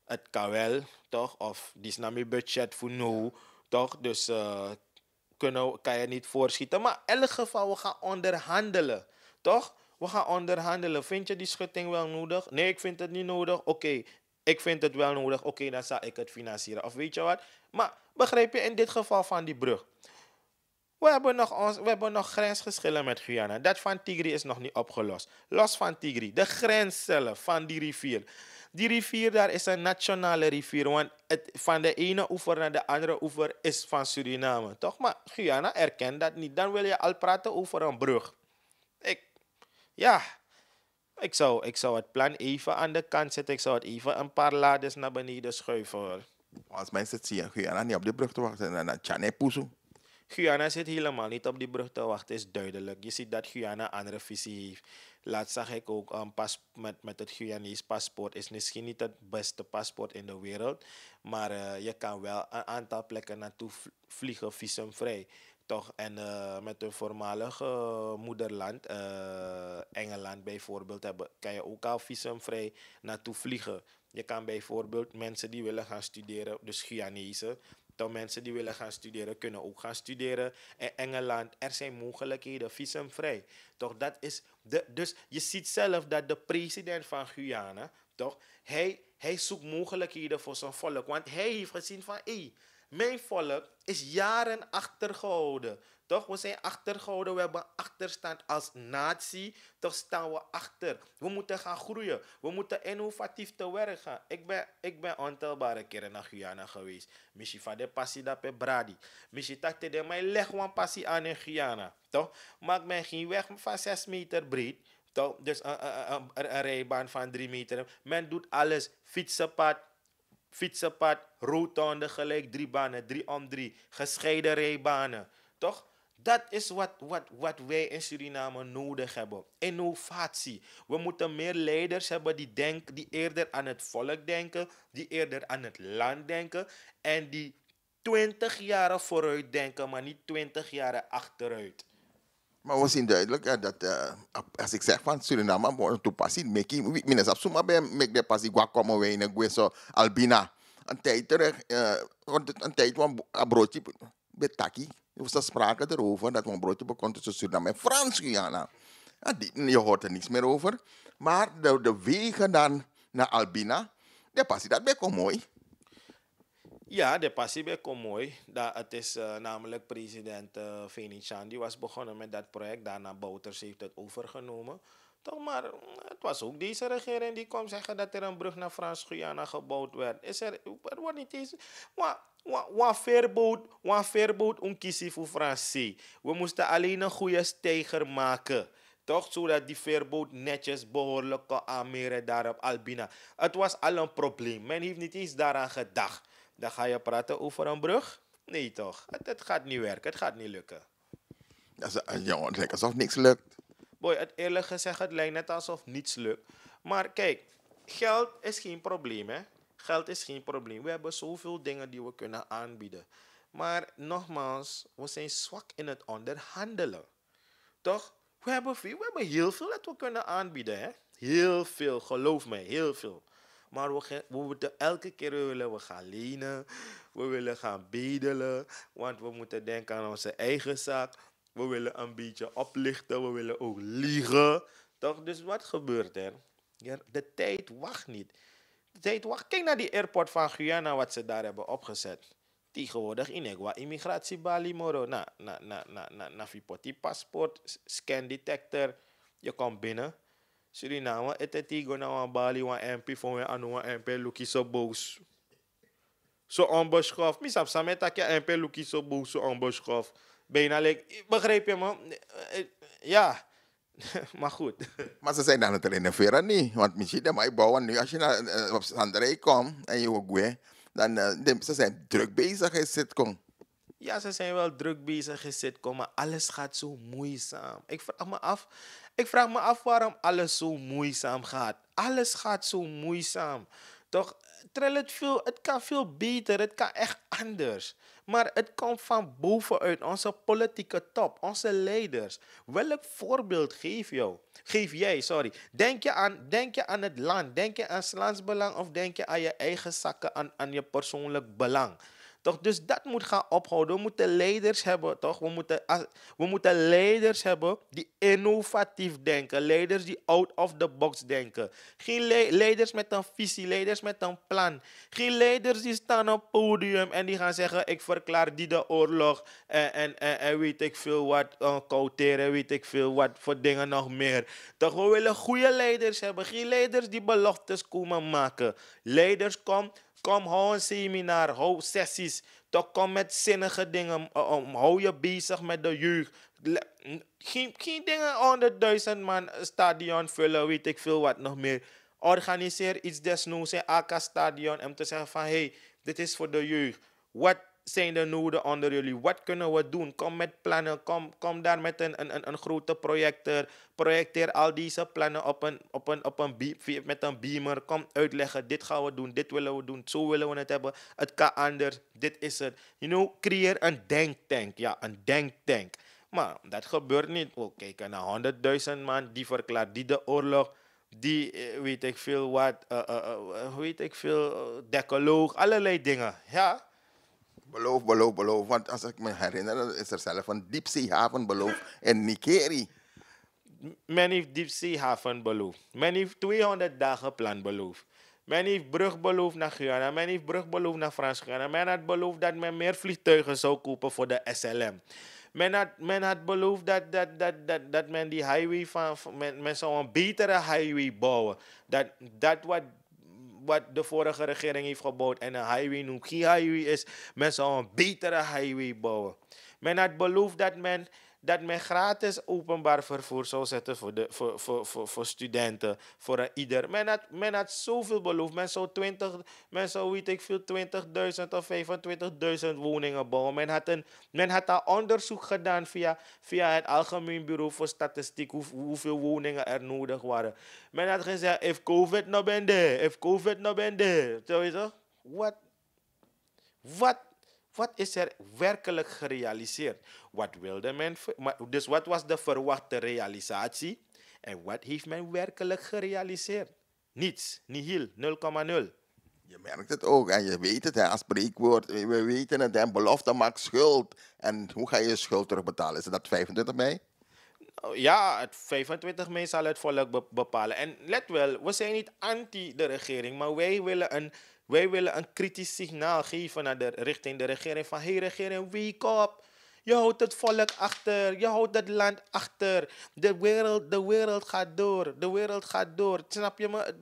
het kan wel, toch? Of die is naar mijn budget voor nu, toch? Dus kan je niet voorschieten. Maar in elk geval, we gaan onderhandelen. Toch? We gaan onderhandelen. Vind je die schutting wel nodig? Nee, ik vind het niet nodig. Oké, ik vind het wel nodig. Oké, dan zal ik het financieren. Of weet je wat? Maar begrijp je in dit geval van die brug? We hebben nog grensgeschillen met Guyana. Dat van Tigri is nog niet opgelost. Los van Tigri, de grens zelf van die rivier. Die rivier daar is een nationale rivier. Want van de ene oever naar de andere oever is van Suriname. Toch? Maar Guyana erkent dat niet. Dan wil je al praten over een brug. Ik zou het plan even aan de kant zetten. Ik zou het even een paar lades naar beneden schuiven. Hoor. Als mensen het zien, Guyana niet op de brug te wachten. En dan Tjane Poesu. Guyana zit helemaal niet op die brug te wachten, is duidelijk. Je ziet dat Guyana een andere visie heeft. Laatst zag ik ook met het Guyanese paspoort. Is misschien niet het beste paspoort in de wereld. Maar je kan wel een aantal plekken naartoe vliegen visumvrij. Toch? En met een voormalige moederland, Engeland bijvoorbeeld, kan je ook al visumvrij naartoe vliegen. Je kan bijvoorbeeld mensen die willen gaan studeren, dus Guyanese, toch mensen die willen gaan studeren, kunnen ook gaan studeren in Engeland. Er zijn mogelijkheden, visumvrij. Toch, dat is dus je ziet zelf dat de president van Guyana, toch, hij zoekt mogelijkheden voor zijn volk. Want hij heeft gezien van, mijn volk is jaren achtergehouden. Toch, we zijn achtergehouden, we hebben achterstand als natie. Toch staan we achter. We moeten gaan groeien. We moeten innovatief te werk gaan. Ik ben ontelbare keren naar Guyana geweest. Misschien van de passie dat pe bradi. Misschien dat de mij leg een passie aan in Guyana. Toch, maak mij geen weg van 6 meter breed. Toch, dus een rijbaan van 3 meter. Men doet alles. Fietsenpad, rotonde gelijk 3 banen, 3-om-3, gescheiden rijbanen. Toch? Dat is wat wij in Suriname nodig hebben. Innovatie. We moeten meer leiders hebben die eerder aan het volk denken, die eerder aan het land denken en die 20 jaar vooruit denken, maar niet 20 jaar achteruit. Maar we zien duidelijk dat als ik zeg van Suriname, moet toepassen. Minus op zomaar bij de passie guacamo wijn en Albina. Een tijd terug, een tijd van een broodje betaki. Er was sprake erover dat we een broodje bekomen tussen Suriname en Frans-Guyana. Je hoort er niets meer over. Maar de wegen dan naar Albina, de passie dat bij mooi. Ja, de passie bij Komooi. Het is namelijk president Venetiaan die was begonnen met dat project. Daarna Bouters heeft het overgenomen. Toch, maar het was ook deze regering die kwam zeggen dat er een brug naar Frans-Guyana gebouwd werd. Er wordt niet eens... Wat veerboot kiezen voor Fransie. We moesten alleen een goede steiger maken. Toch, zodat die veerboot netjes behoorlijk kan aanmeren daar op Albina. Het was al een probleem. Men heeft niet eens daaraan gedacht. Dan ga je praten over een brug? Nee toch, het gaat niet werken, het gaat niet lukken. Jongen, het lijkt alsof niks lukt. Boy, eerlijk gezegd, het lijkt net alsof niets lukt. Maar kijk, geld is geen probleem, hè. Geld is geen probleem. We hebben zoveel dingen die we kunnen aanbieden. Maar nogmaals, we zijn zwak in het onderhandelen. Toch? We hebben heel veel dat we kunnen aanbieden, hè. Heel veel, geloof mij, heel veel. Maar we moeten elke keer willen we gaan lenen. We willen gaan bedelen. Want we moeten denken aan onze eigen zaak. We willen een beetje oplichten. We willen ook liegen. Toch? Dus wat gebeurt er? Ja, de tijd wacht niet. De tijd wacht. Kijk naar die airport van Guyana wat ze daar hebben opgezet. Tegenwoordig inegwa immigratie Bali Moro. Na fipoti paspoort, scan detector. Je komt binnen. Suriname, etetigo na wan Bali, wan MP, van wan anu wan MP, luki so boos. Zo onbeschoft. Misap samet dat je MP luki so boos, zo onbeschoft. Bijna begrijp je man? Ja, maar goed. Maar ze zijn dan het renoveren niet. Want misschien dat mij bouwen nu, als je naar op Sanderij komt en je ook weer, dan ze zijn druk bezig in sitcom. Ja, ze zijn wel druk bezig in sitcom, maar alles gaat zo moeizaam. Ik vraag me af waarom alles zo moeizaam gaat. Alles gaat zo moeizaam. Toch, terwijl het kan veel beter, het kan echt anders. Maar het komt van bovenuit, onze politieke top, onze leiders. Welk voorbeeld geef jij? Denk je aan het land? Denk je aan 's lands belang of denk je aan je eigen zakken, aan je persoonlijk belang? Toch? Dus dat moet gaan ophouden. We moeten leiders hebben, toch? We moeten leiders hebben die innovatief denken. Leiders die out of the box denken. Geen leiders met een visie, leiders met een plan. Geen leiders die staan op het podium en die gaan zeggen, ik verklaar die de oorlog en weet ik veel wat, kouteren, weet ik veel wat voor dingen nog meer. Toch, we willen goede leiders hebben. Geen leiders die beloftes komen maken. Leiders, kom, hou een seminar, hou sessies. Toch, kom met zinnige dingen. Hou je bezig met de jeugd. Geen dingen 100.000 man stadion vullen, weet ik veel wat nog meer. Organiseer iets desnoods in AK-stadion om te zeggen van, hey, dit is voor de jeugd. Wat zijn de noden onder jullie? Wat kunnen we doen? Kom met plannen. Kom daar met een grote projector. Projecteer al deze plannen met een beamer. Kom uitleggen. Dit gaan we doen. Dit willen we doen. Zo willen we het hebben. Het kan anders. Dit is het. Creëer een denktank. Ja, een denktank. Maar dat gebeurt niet. We kijken naar 100.000 man die verklaart die de oorlog. Die, weet ik veel wat, decaloog. Allerlei dingen. Ja. Beloof. Want als ik me herinner, is er zelf een diepzeehaven beloofd in Nikeri. Men heeft diepzeehaven beloofd. Men heeft 200 dagen plan beloofd. Men heeft brug beloofd naar Guyana. Men heeft brug beloofd naar Frans-Guyana. Men had beloofd dat men meer vliegtuigen zou kopen voor de SLM. Men had beloofd dat men die highway men zou een betere highway bouwen. Dat wat de vorige regering heeft gebouwd en een highway noemt geen highway is, men zou een betere highway bouwen. Men had beloofd dat men gratis openbaar vervoer zou zetten voor studenten, voor ieder. Men had zoveel beloofd. Men zou weet ik veel 20.000 of 25.000 woningen bouwen. Men had daar onderzoek gedaan via het Algemeen Bureau voor Statistiek hoeveel woningen er nodig waren. Men had gezegd, if COVID no ben there. Zo is het. Wat is er werkelijk gerealiseerd? Wat wilde men? Dus wat was de verwachte realisatie? En wat heeft men werkelijk gerealiseerd? Niets, nihil, 0,0. Je merkt het ook en je weet het, hè, als spreekwoord. We weten het, en belofte maakt schuld. En hoe ga je je schuld terugbetalen? Is dat 25 mei? Ja, het 25 mei zal het volk bepalen. En let wel, we zijn niet anti de regering, maar wij willen een kritisch signaal geven richting de regering. Van, hey regering, wake up. Je houdt het volk achter. Je houdt het land achter. De wereld gaat door. Snap je me?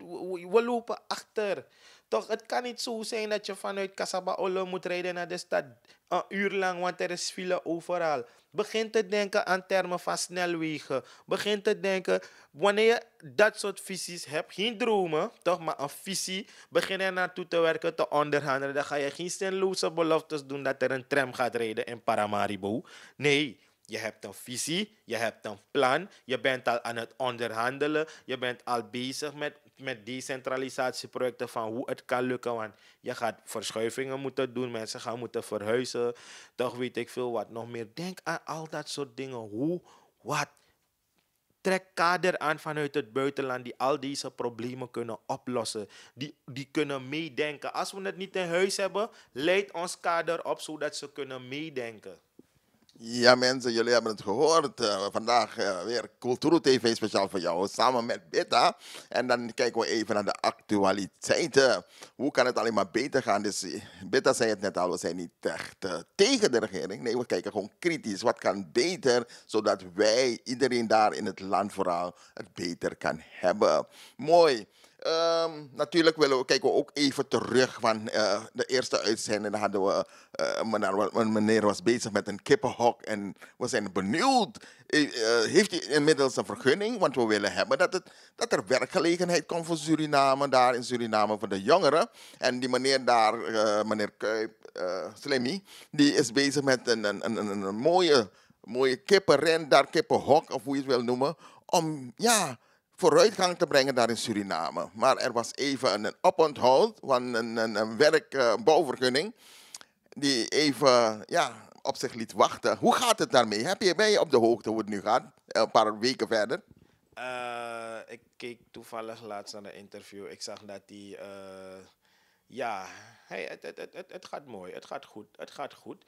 We lopen achter. Toch, het kan niet zo zijn dat je vanuit Casabaolo moet rijden naar de stad. Een uur lang, want er is file overal. Begin te denken aan termen van snelwegen. Begin te denken, wanneer je dat soort visies hebt, geen dromen, toch, maar een visie, begin er naartoe te werken, te onderhandelen. Dan ga je geen zinloze beloftes doen dat er een tram gaat rijden in Paramaribo. Nee, je hebt een visie, je hebt een plan, je bent al aan het onderhandelen, je bent al bezig met decentralisatieprojecten van hoe het kan lukken. Want je gaat verschuivingen moeten doen, mensen gaan moeten verhuizen, toch weet ik veel wat nog meer. Denk aan al dat soort dingen. Hoe, wat? Trek kader aan vanuit het buitenland die al deze problemen kunnen oplossen. Die kunnen meedenken. Als we het niet in huis hebben, leid ons kader op zodat ze kunnen meedenken. Ja mensen, jullie hebben het gehoord. Vandaag weer Kulturo TV speciaal voor jou, samen met Beta. En dan kijken we even naar de actualiteiten. Hoe kan het alleen maar beter gaan? Dus Beta zei het net al, we zijn niet echt tegen de regering. Nee, we kijken gewoon kritisch. Wat kan beter, zodat wij, iedereen daar in het land vooral, het beter kan hebben. Mooi. Natuurlijk kijken we ook even terug van de eerste uitzending. Dan hadden we, meneer was bezig met een kippenhok en we zijn benieuwd. Heeft hij inmiddels een vergunning? Want we willen hebben dat er werkgelegenheid komt voor Suriname, daar in Suriname voor de jongeren. En die meneer daar, meneer Kuip, Slimmy, die is bezig met een mooie kippenren, daar kippenhok of hoe je het wil noemen. Om, ja, vooruitgang te brengen daar in Suriname. Maar er was even een oponthoud van een bouwvergunning die even op zich liet wachten. Hoe gaat het daarmee? Ben je op de hoogte hoe het nu gaat? Een paar weken verder? Ik keek toevallig laatst naar een interview. Ik zag dat Ja, hey, het gaat mooi. Het gaat goed. Het gaat goed.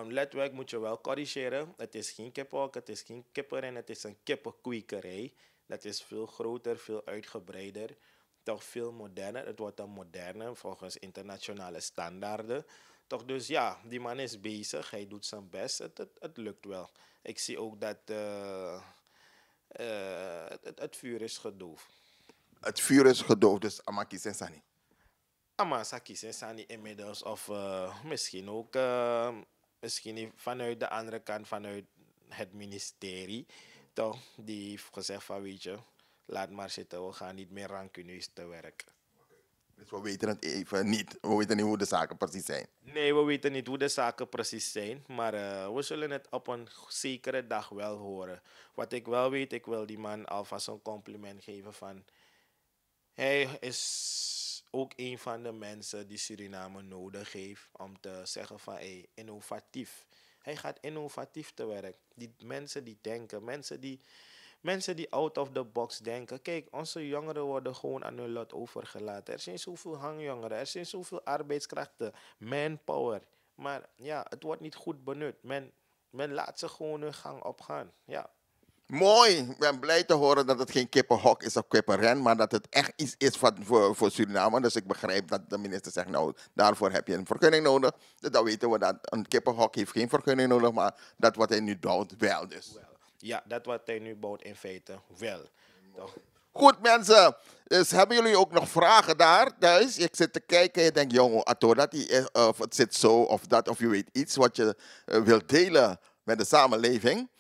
Letwerk moet je wel corrigeren. Het is geen kippenhok, het is geen kippenren, het is een kippenkwekerij. Dat is veel groter, veel uitgebreider. Toch veel moderner. Het wordt dan moderner volgens internationale standaarden. Toch dus ja, die man is bezig. Hij doet zijn best. Het lukt wel. Ik zie ook dat het vuur is gedoofd. Het vuur is gedoofd, dus Amaki Sensani. Maar Saki Sani inmiddels, of misschien ook misschien vanuit de andere kant, vanuit het ministerie, toch, die heeft gezegd van weet je, laat maar zitten, we gaan niet meer rancuneus te werk. Dus we weten het even niet. We weten niet hoe de zaken precies zijn. Nee, we weten niet hoe de zaken precies zijn, maar we zullen het op een zekere dag wel horen. Wat ik wel weet, ik wil die man alvast een compliment geven van, hij is ook een van de mensen die Suriname nodig heeft om te zeggen van hey, innovatief. Hij gaat innovatief te werk. Die mensen die denken, mensen die out of the box denken. Kijk, onze jongeren worden gewoon aan hun lot overgelaten. Er zijn zoveel hangjongeren, er zijn zoveel arbeidskrachten, manpower. Maar ja, het wordt niet goed benut. Men laat ze gewoon hun gang opgaan. Ja. Mooi. Ik ben blij te horen dat het geen kippenhok is of kippenren, maar dat het echt iets is voor Suriname. Dus ik begrijp dat de minister zegt, nou, daarvoor heb je een vergunning nodig. Dus dan weten we dat een kippenhok heeft geen vergunning nodig, maar dat wat hij nu bouwt wel dus. Ja, dat wat hij nu bouwt in feite wel. Toch? Goed mensen, dus hebben jullie ook nog vragen daar thuis? Ik zit te kijken en je denkt, jongen, Ato, of het zit zo of dat, of je weet iets wat je wilt delen met de samenleving.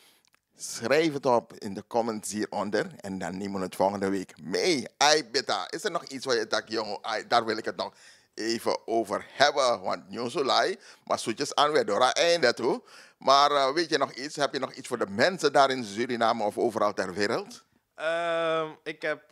Schrijf het op in de comments hieronder en dan nemen we het volgende week mee. Ai, beta, is er nog iets waar je denkt, jongen, daar wil ik het nog even over hebben. Want nieuws July, maar zoetjes aan weer door het einde toe. Maar weet je nog iets? Heb je nog iets voor de mensen daar in Suriname of overal ter wereld? Ik heb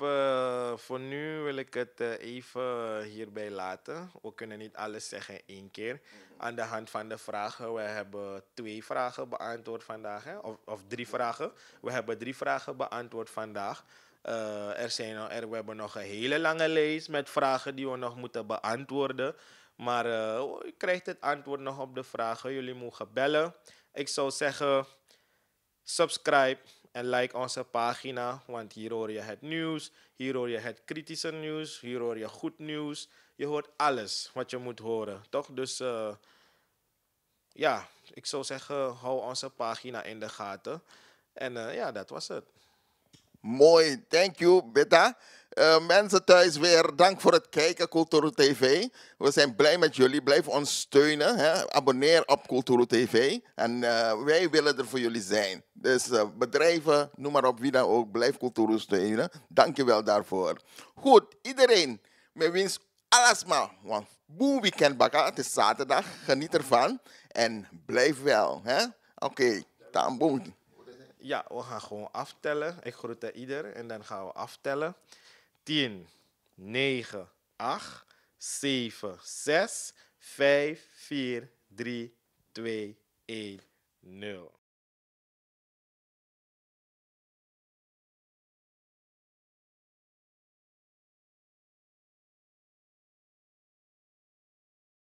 voor nu wil ik het even hierbij laten. We kunnen niet alles zeggen in één keer. Aan de hand van de vragen. We hebben 2 vragen beantwoord vandaag. Hè? Of 3 vragen. We hebben 3 vragen beantwoord vandaag. We hebben nog een hele lange lijst met vragen die we nog moeten beantwoorden. Maar je krijgt het antwoord nog op de vragen. Jullie mogen bellen. Ik zou zeggen, subscribe en like onze pagina. Want hier hoor je het nieuws. Hier hoor je het kritische nieuws. Hier hoor je goed nieuws. Je hoort alles wat je moet horen. Toch? Dus ja, ik zou zeggen, hou onze pagina in de gaten. En ja, dat was het. Mooi, thank you, Beta. Mensen thuis weer, dank voor het kijken, Kulturu TV. We zijn blij met jullie, blijf ons steunen. Hè? Abonneer op Kulturu TV. En wij willen er voor jullie zijn. Dus bedrijven, noem maar op wie dan ook, blijf Kulturu steunen. Dank je wel daarvoor. Goed, iedereen, met wiens alles maar. Want boe weekend bakken, het is zaterdag, geniet ervan. En blijf wel. Oké, dan boem. Ja, we gaan gewoon aftellen. Ik groet ieder en dan gaan we aftellen. 10, 9, 8, 7, 6, 5, 4, 3, 2, 1, 0.